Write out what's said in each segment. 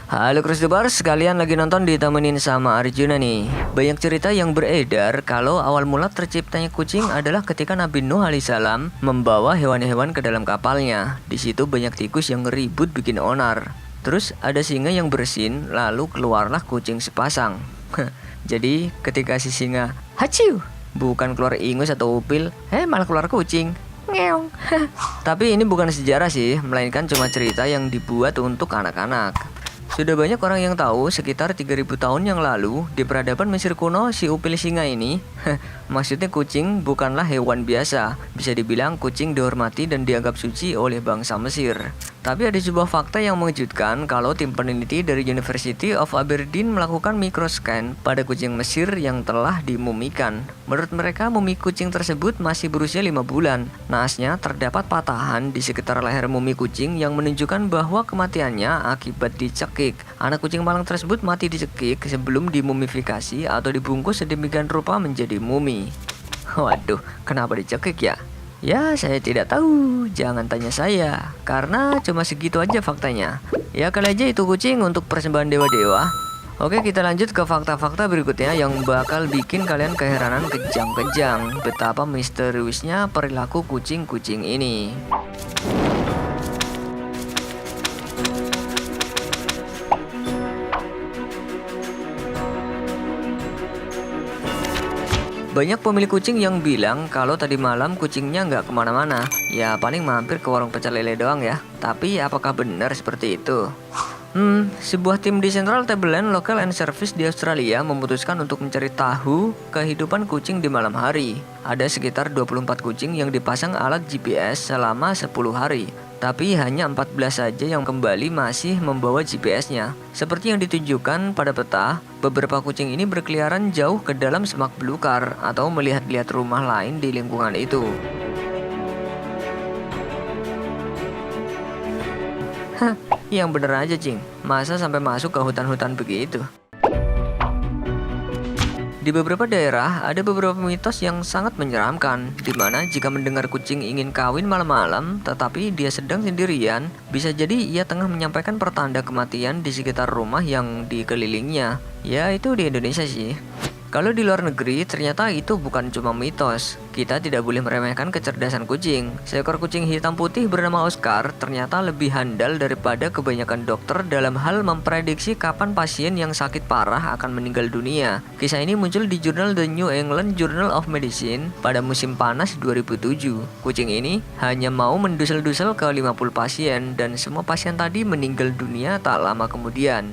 Halo Crusaders, sekalian lagi nonton ditemenin sama Arjuna nih. Banyak cerita yang beredar kalau awal mula terciptanya kucing adalah ketika Nabi Nuh alaihissalam membawa hewan-hewan ke dalam kapalnya. Di situ banyak tikus yang ribut bikin onar. Terus ada singa yang bersin, lalu keluarlah kucing sepasang. Jadi ketika si singa haciu, bukan keluar ingus atau upil, malah keluar kucing. Ngeong. Tapi ini bukan sejarah sih, melainkan cuma cerita yang dibuat untuk anak-anak. Sudah banyak orang yang tahu sekitar 3000 tahun yang lalu di peradaban Mesir kuno si upil singa ini, maksudnya kucing bukanlah hewan biasa. Bisa dibilang kucing dihormati dan dianggap suci oleh bangsa Mesir. Tapi ada sebuah fakta yang mengejutkan kalau tim peneliti dari University of Aberdeen melakukan mikroscan pada kucing Mesir yang telah dimumikan. Menurut mereka mumi kucing tersebut masih berusia 5 bulan. Naasnya terdapat patahan di sekitar leher mumi kucing yang menunjukkan bahwa kematiannya akibat dicekik. Anak kucing malang tersebut mati dicekik sebelum dimumifikasi atau dibungkus sedemikian rupa menjadi mumi. Waduh, kenapa dicekik ya? Ya, saya tidak tahu. Jangan tanya saya, karena cuma segitu aja faktanya. Ya kali aja itu kucing untuk persembahan dewa-dewa. Oke, kita lanjut ke fakta-fakta berikutnya yang bakal bikin kalian keheranan kejang-kejang betapa misteriusnya perilaku kucing-kucing ini. Banyak pemilik kucing yang bilang kalau tadi malam kucingnya nggak kemana-mana. Ya paling mampir ke warung pecel lele doang ya. Tapi apakah benar seperti itu? Sebuah tim di Central Tableland Local and Service di Australia memutuskan untuk mencari tahu kehidupan kucing di malam hari. Ada sekitar 24 kucing yang dipasang alat GPS selama 10 hari. Tapi hanya 14 saja yang kembali masih membawa GPS-nya. Seperti yang ditunjukkan pada peta, beberapa kucing ini berkeliaran jauh ke dalam semak belukar atau melihat-lihat rumah lain di lingkungan itu. Yang bener aja cing, masa sampai masuk ke hutan-hutan begitu? Di beberapa daerah, ada beberapa mitos yang sangat menyeramkan, di mana jika mendengar kucing ingin kawin malam-malam, tetapi dia sedang sendirian, bisa jadi ia tengah menyampaikan pertanda kematian di sekitar rumah yang dikelilingnya. Ya, itu di Indonesia sih. Kalau di luar negeri, ternyata itu bukan cuma mitos. Kita tidak boleh meremehkan kecerdasan kucing. Seekor kucing hitam putih bernama Oscar ternyata lebih handal daripada kebanyakan dokter dalam hal memprediksi kapan pasien yang sakit parah akan meninggal dunia. Kisah ini muncul di jurnal The New England Journal of Medicine pada musim panas 2007. Kucing ini hanya mau mendusel-dusel ke 50 pasien dan semua pasien tadi meninggal dunia tak lama kemudian.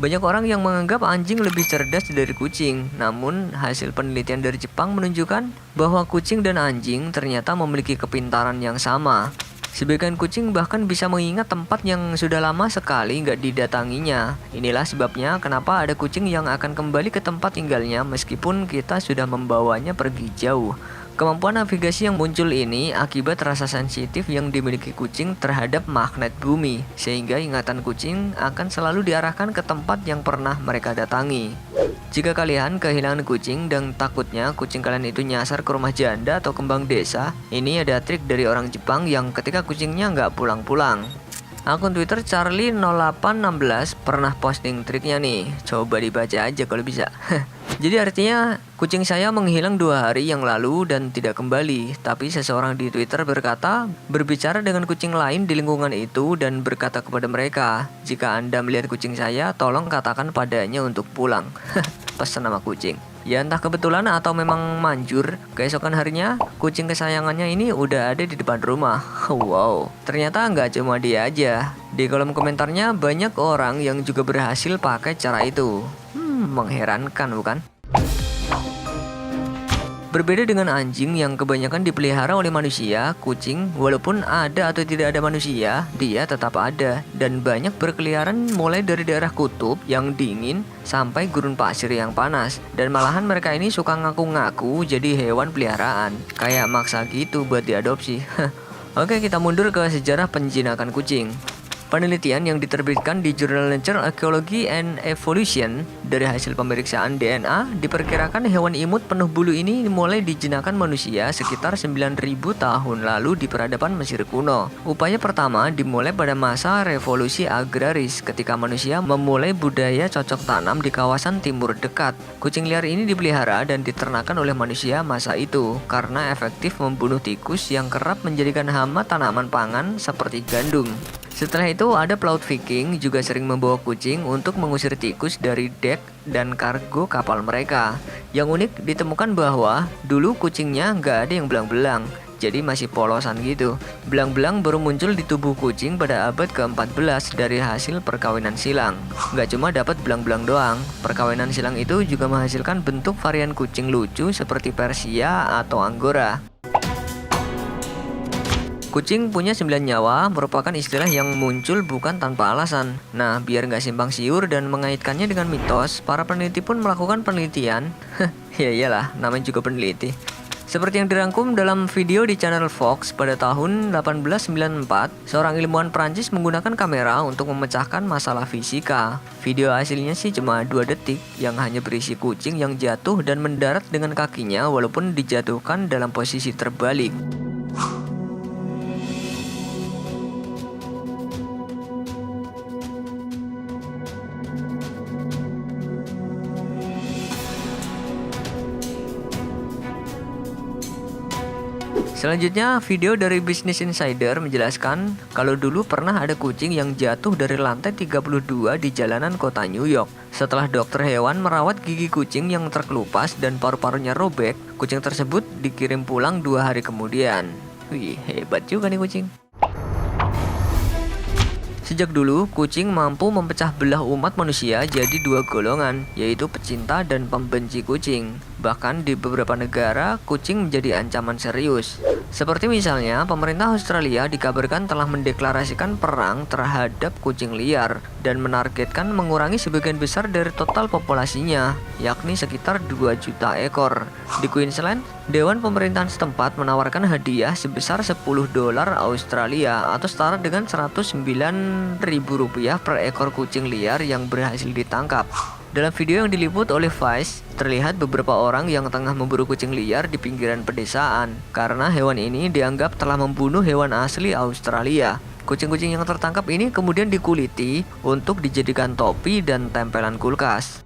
Banyak orang yang menganggap anjing lebih cerdas dari kucing, namun hasil penelitian dari Jepang menunjukkan bahwa kucing dan anjing ternyata memiliki kepintaran yang sama. Sebagian kucing bahkan bisa mengingat tempat yang sudah lama sekali nggak didatanginya. Inilah sebabnya kenapa ada kucing yang akan kembali ke tempat tinggalnya meskipun kita sudah membawanya pergi jauh. Kemampuan navigasi yang muncul ini akibat rasa sensitif yang dimiliki kucing terhadap magnet bumi, sehingga ingatan kucing akan selalu diarahkan ke tempat yang pernah mereka datangi. Jika kalian kehilangan kucing dan takutnya kucing kalian itu nyasar ke rumah janda atau kembang desa, ini ada trik dari orang Jepang yang ketika kucingnya nggak pulang-pulang. Akun Twitter Charlie0816 pernah posting triknya nih, coba dibaca aja kalau bisa. Jadi artinya kucing saya menghilang 2 hari yang lalu dan tidak kembali. Tapi seseorang di Twitter berkata, berbicara dengan kucing lain di lingkungan itu dan berkata kepada mereka, jika Anda melihat kucing saya, tolong katakan padanya untuk pulang. Pesan nama kucing. Ya entah kebetulan atau memang manjur, keesokan harinya kucing kesayangannya ini udah ada di depan rumah. Wow, ternyata nggak cuma dia aja. Di kolom komentarnya banyak orang yang juga berhasil pakai cara itu. Mengherankan bukan? Berbeda dengan anjing yang kebanyakan dipelihara oleh manusia, kucing walaupun ada atau tidak ada manusia, dia tetap ada dan banyak berkeliaran mulai dari daerah kutub yang dingin sampai gurun pasir yang panas. Dan malahan mereka ini suka ngaku-ngaku jadi hewan peliharaan, kayak maksa gitu buat diadopsi. Oke, kita mundur ke sejarah penjinakan kucing. Penelitian yang diterbitkan di jurnal Nature Ecology and Evolution dari hasil pemeriksaan DNA diperkirakan hewan imut penuh bulu ini mulai dijinakan manusia sekitar 9.000 tahun lalu di peradaban Mesir kuno. Upaya pertama dimulai pada masa revolusi agraris ketika manusia memulai budaya cocok tanam di kawasan timur dekat. Kucing liar ini dipelihara dan diternakan oleh manusia masa itu karena efektif membunuh tikus yang kerap menjadikan hama tanaman pangan seperti gandum. Setelah itu ada pelaut Viking juga sering membawa kucing untuk mengusir tikus dari dek dan kargo kapal mereka. Yang unik ditemukan bahwa dulu kucingnya nggak ada yang belang-belang, jadi masih polosan gitu. Belang-belang baru muncul di tubuh kucing pada abad ke-14 dari hasil perkawinan silang. Nggak cuma dapat belang-belang doang, perkawinan silang itu juga menghasilkan bentuk varian kucing lucu seperti Persia atau Angora. Kucing punya 9 nyawa merupakan istilah yang muncul bukan tanpa alasan. Nah, biar nggak simpang siur dan mengaitkannya dengan mitos, para peneliti pun melakukan penelitian. Ya iyalah, namanya juga peneliti. Seperti yang dirangkum dalam video di channel Fox pada tahun 1894, seorang ilmuwan Prancis menggunakan kamera untuk memecahkan masalah fisika. Video hasilnya sih cuma 2 detik yang hanya berisi kucing yang jatuh dan mendarat dengan kakinya walaupun dijatuhkan dalam posisi terbalik. Selanjutnya, video dari Business Insider menjelaskan kalau dulu pernah ada kucing yang jatuh dari lantai 32 di jalanan kota New York. Setelah dokter hewan merawat gigi kucing yang terkelupas dan paru-parunya robek, kucing tersebut dikirim pulang 2 hari kemudian. Wih, hebat juga nih kucing. Sejak dulu, kucing mampu memecah belah umat manusia jadi 2 golongan, yaitu pecinta dan pembenci kucing. Bahkan di beberapa negara, kucing menjadi ancaman serius. Seperti misalnya, pemerintah Australia dikabarkan telah mendeklarasikan perang terhadap kucing liar dan menargetkan mengurangi sebagian besar dari total populasinya, yakni sekitar 2 juta ekor. Di Queensland, Dewan Pemerintahan setempat menawarkan hadiah sebesar $10 Australia atau setara dengan Rp109.000 per ekor kucing liar yang berhasil ditangkap. Dalam video yang diliput oleh Vice, terlihat beberapa orang yang tengah memburu kucing liar di pinggiran pedesaan karena hewan ini dianggap telah membunuh hewan asli Australia. Kucing-kucing yang tertangkap ini kemudian dikuliti untuk dijadikan topi dan tempelan kulkas.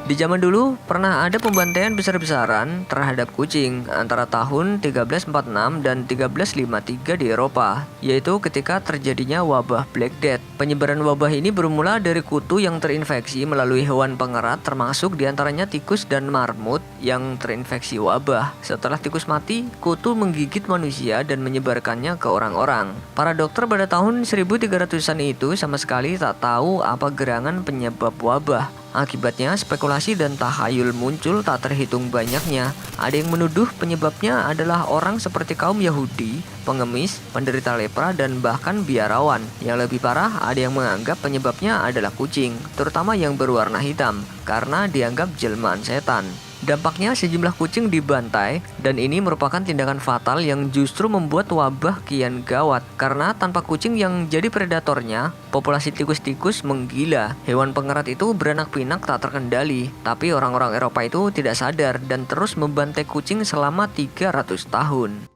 Di zaman dulu, pernah ada pembantaian besar-besaran terhadap kucing antara tahun 1346 dan 1353 di Eropa, yaitu ketika terjadinya wabah Black Death. Penyebaran wabah ini bermula dari kutu yang terinfeksi melalui hewan pengerat, termasuk diantaranya tikus dan marmut yang terinfeksi wabah. Setelah tikus mati, kutu menggigit manusia dan menyebarkannya ke orang-orang. Para dokter pada tahun 1300-an itu sama sekali tak tahu apa gerangan penyebab wabah. Akibatnya spekulasi dan tahayul muncul tak terhitung banyaknya. Ada yang menuduh penyebabnya adalah orang seperti kaum Yahudi, pengemis, penderita lepra, dan bahkan biarawan. Yang lebih parah, ada yang menganggap penyebabnya adalah kucing, terutama yang berwarna hitam, karena dianggap jelmaan setan. Dampaknya sejumlah kucing dibantai dan ini merupakan tindakan fatal yang justru membuat wabah kian gawat karena tanpa kucing yang jadi predatornya, populasi tikus-tikus menggila. Hewan pengerat itu beranak pinak tak terkendali, tapi orang-orang Eropa itu tidak sadar dan terus membantai kucing selama 300 tahun.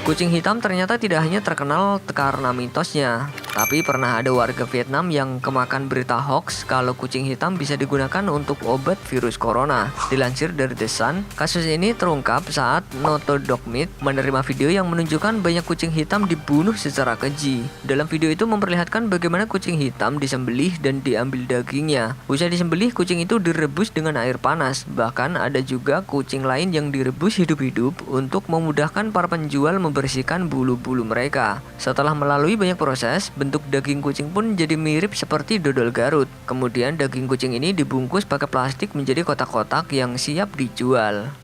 Kucing hitam ternyata tidak hanya terkenal karena mitosnya, tapi pernah ada warga Vietnam yang kemakan berita hoax kalau kucing hitam bisa digunakan untuk obat virus corona. Dilansir dari The Sun, kasus ini terungkap saat Noto Dog Meat menerima video yang menunjukkan banyak kucing hitam dibunuh secara keji. Dalam video itu memperlihatkan bagaimana kucing hitam disembelih dan diambil dagingnya. Usai disembelih, kucing itu direbus dengan air panas. Bahkan ada juga kucing lain yang direbus hidup-hidup untuk memudahkan para penjual membersihkan bulu-bulu mereka. Setelah melalui banyak proses, bentuk daging kucing pun jadi mirip seperti dodol Garut. Kemudian daging kucing ini dibungkus pakai plastik menjadi kotak-kotak yang siap dijual.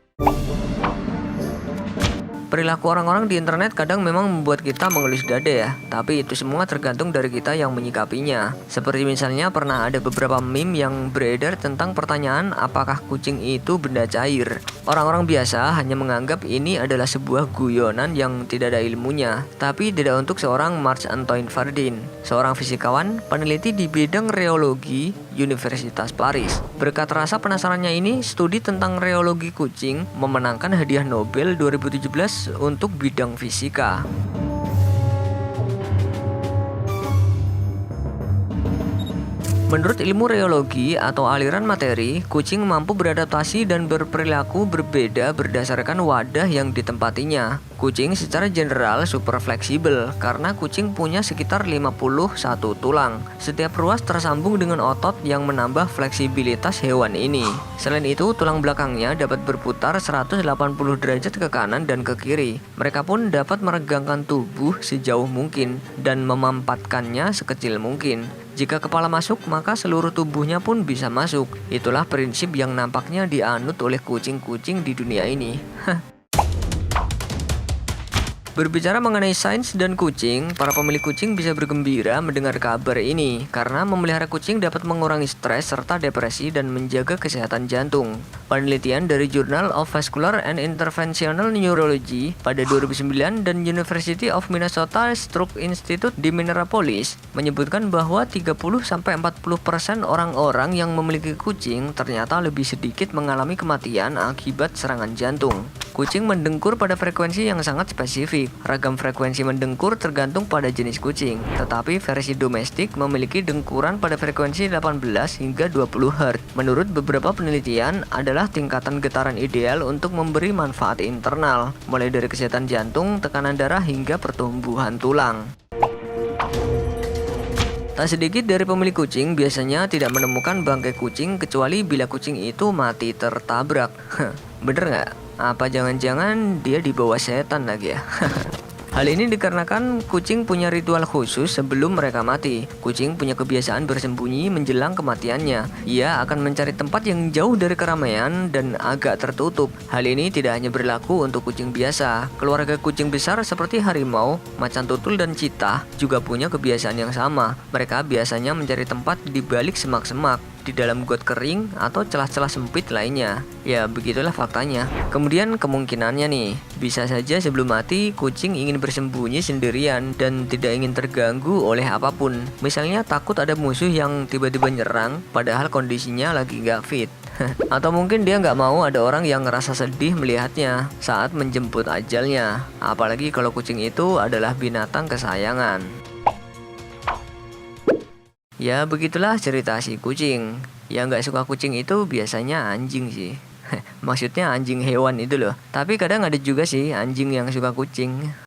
Perilaku orang-orang di internet kadang memang membuat kita mengelus dada ya, tapi itu semua tergantung dari kita yang menyikapinya. Seperti misalnya pernah ada beberapa meme yang beredar tentang pertanyaan apakah kucing itu benda cair. Orang-orang biasa hanya menganggap ini adalah sebuah guyonan yang tidak ada ilmunya, tapi tidak untuk seorang Marc-Antoine Fardin, seorang fisikawan peneliti di bidang reologi Universitas Paris. Berkat rasa penasarannya ini, studi tentang reologi kucing memenangkan hadiah Nobel 2017 untuk bidang fisika. Menurut ilmu reologi atau aliran materi, kucing mampu beradaptasi dan berperilaku berbeda berdasarkan wadah yang ditempatinya. Kucing secara general super fleksibel karena kucing punya sekitar 51 tulang. Setiap ruas tersambung dengan otot yang menambah fleksibilitas hewan ini. Selain itu, tulang belakangnya dapat berputar 180 derajat ke kanan dan ke kiri. Mereka pun dapat meregangkan tubuh sejauh mungkin dan memampatkannya sekecil mungkin. Jika kepala masuk, maka seluruh tubuhnya pun bisa masuk. Itulah prinsip yang nampaknya dianut oleh kucing-kucing di dunia ini. Berbicara mengenai sains dan kucing, para pemilik kucing bisa bergembira mendengar kabar ini karena memelihara kucing dapat mengurangi stres serta depresi dan menjaga kesehatan jantung. Penelitian dari Journal of Vascular and Interventional Neurology pada 2009 dan University of Minnesota Stroke Institute di Minneapolis menyebutkan bahwa 30-40% orang-orang yang memiliki kucing ternyata lebih sedikit mengalami kematian akibat serangan jantung. Kucing mendengkur pada frekuensi yang sangat spesifik. Ragam frekuensi mendengkur tergantung pada jenis kucing, tetapi versi domestik memiliki dengkuran pada frekuensi 18 hingga 20 Hz. Menurut beberapa penelitian, adalah tingkatan getaran ideal untuk memberi manfaat internal, mulai dari kesehatan jantung, tekanan darah, hingga pertumbuhan tulang. Tak sedikit dari pemilik kucing biasanya tidak menemukan bangkai kucing kecuali bila kucing itu mati tertabrak. Bener nggak? Apa jangan-jangan dia dibawa setan lagi ya? Hal ini dikarenakan kucing punya ritual khusus sebelum mereka mati. Kucing punya kebiasaan bersembunyi menjelang kematiannya. Ia akan mencari tempat yang jauh dari keramaian dan agak tertutup. Hal ini tidak hanya berlaku untuk kucing biasa. Keluarga kucing besar seperti harimau, macan tutul, dan citah juga punya kebiasaan yang sama. Mereka biasanya mencari tempat di balik semak-semak, di dalam got kering, atau celah-celah sempit lainnya. Ya, begitulah faktanya. Kemudian kemungkinannya nih, bisa saja sebelum mati kucing ingin bersembunyi sendirian dan tidak ingin terganggu oleh apapun. Misalnya takut ada musuh yang tiba-tiba nyerang padahal kondisinya lagi nggak fit. Atau mungkin dia nggak mau ada orang yang ngerasa sedih melihatnya saat menjemput ajalnya. Apalagi kalau kucing itu adalah binatang kesayangan. Ya begitulah cerita si kucing. Yang nggak suka kucing itu biasanya anjing sih. Maksudnya anjing hewan itu loh. Tapi kadang ada juga sih anjing yang suka kucing.